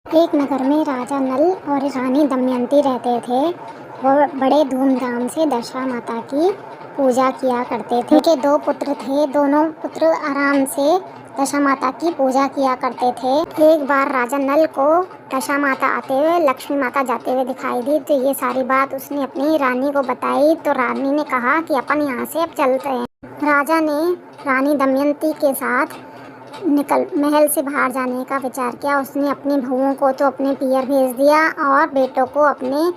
एक नगर में राजा नल और रानी दमयंती रहते थे। वो बड़े धूमधाम से दशा माता की पूजा किया करते थे। उनके दो पुत्र थे। दोनों पुत्र आराम से दशा माता की पूजा किया करते थे। एक बार राजा नल को दशा माता आते हुए, लक्ष्मी माता जाते हुए दिखाई दी, तो ये सारी बात उसने अपनी रानी को बताई। तो रानी ने कहा कि अपन यहाँ से अब चलते हैं। राजा ने रानी दमयंती के साथ महल से बाहर जाने का विचार किया। उसने अपनी बहुओं को तो अपने पियर भेज दिया और बेटों को अपने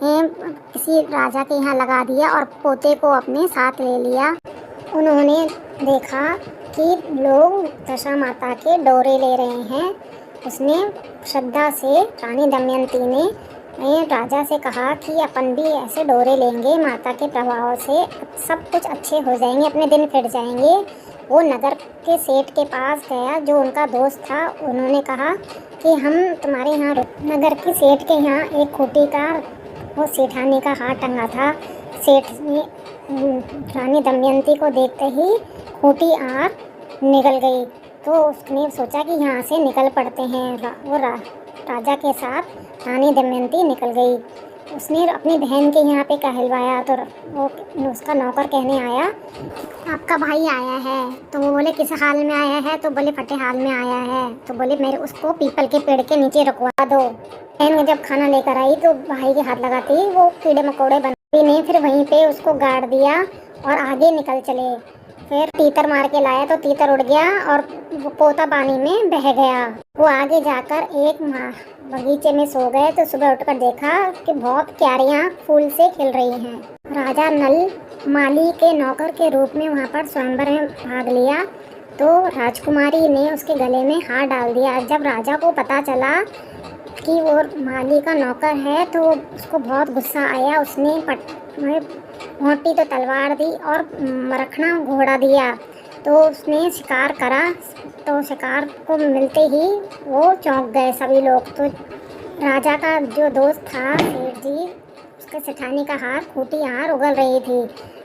किसी राजा के यहाँ लगा दिया और पोते को अपने साथ ले लिया। उन्होंने देखा कि लोग दशा माता के डोरे ले रहे हैं। उसने श्रद्धा से, रानी दमयंती ने राजा से कहा कि अपन भी ऐसे डोरे लेंगे, माता के प्रभाव से सब कुछ अच्छे हो जाएंगे, अपने दिन फिर जाएंगे। वो नगर के सेठ के पास गया जो उनका दोस्त था। उन्होंने कहा कि हम तुम्हारे यहाँ नगर के सेठ के यहाँ एक खूंटी का, वो सेठानी का हार टंगा था। सेठ ने रानी दमयंती को देखते ही खूंटी आर निकल गई। तो उसने सोचा कि यहाँ से निकल पड़ते हैं। वो राजा के साथ रानी दमयंती निकल गई। उसने अपनी बहन के यहाँ पे कहलवाया तो वो उसका नौकर कहने आया, आपका भाई आया है। तो वो बोले किस हाल में आया है? तो बोले फटे हाल में आया है। तो बोले मेरे उसको पीपल के पेड़ के नीचे रुकवा दो। बहन जब खाना लेकर आई तो भाई के हाथ लगाते ही वो कीड़े मकोड़े बन ने फिर वहीं पे उसको गाड़ दिया और आगे निकल चले। फिर तीतर मार के लाया तो तीतर उड़ गया और वो पोता पानी में बह गया। वो आगे जाकर एक बगीचे में सो गए तो सुबह उठकर देखा कि बहुत क्यारियां फूल से खिल रही हैं। राजा नल माली के नौकर के रूप में वहां पर स्वयंवर में भाग लिया। तो राजकुमारी ने उसके गले में हार डाल दिया। जब राजा को पता चला कि वो माली का नौकर है तो उसको बहुत गुस्सा आया। उसने मोटी तो तलवार दी और मरखना घोड़ा दिया। तो उसने शिकार करा। तो शिकार को मिलते ही वो चौंक गए सभी लोग। तो राजा का जो दोस्त था सेठ जी, उसके सेठानी का हार, खूंटी हार उगल रही थी।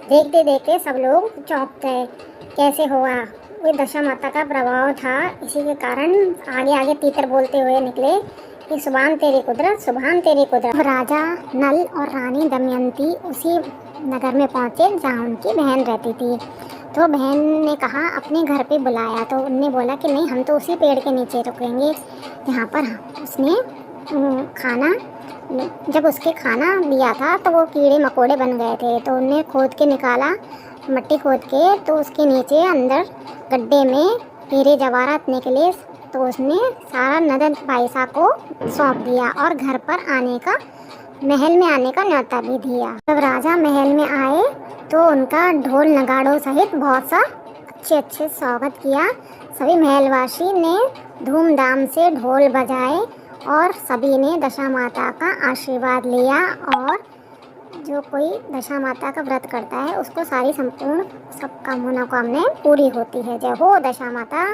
देखते देखते सब लोग चौंक गए। कैसे हुआ? वो दशा माता का प्रभाव था। इसी के कारण आगे आगे तीतर बोलते हुए निकले कि सुभान तेरी कुदरत, सुभान तेरी कुदरत। राजा नल और रानी दमयंती उसी नगर में पहुँचे जहाँ उनकी बहन रहती थी। तो बहन ने कहा अपने घर पे बुलाया। तो उनने बोला कि नहीं, हम तो उसी पेड़ के नीचे रुकेंगे जहाँ पर उसने खाना, जब उसके खाना दिया था तो वो कीड़े मकोड़े बन गए थे। तो उनने खोद के निकाला, मट्टी खोद के, तो उसके नीचे अंदर गड्ढे में हीरे जवाहरात निकले। तो उसने सारा नगद पैसा को सौंप दिया और घर पर आने का, महल में आने का न्योता भी दिया। जब राजा महल में आए तो उनका ढोल नगाड़ों सहित बहुत सा अच्छे स्वागत किया। सभी महलवासी ने धूमधाम से ढोल बजाए और सभी ने दशा माता का आशीर्वाद लिया। और जो कोई दशा माता का व्रत करता है उसको सारी संपूर्ण सब मनोकामनाएं पूरी होती है। जय हो दशा माता।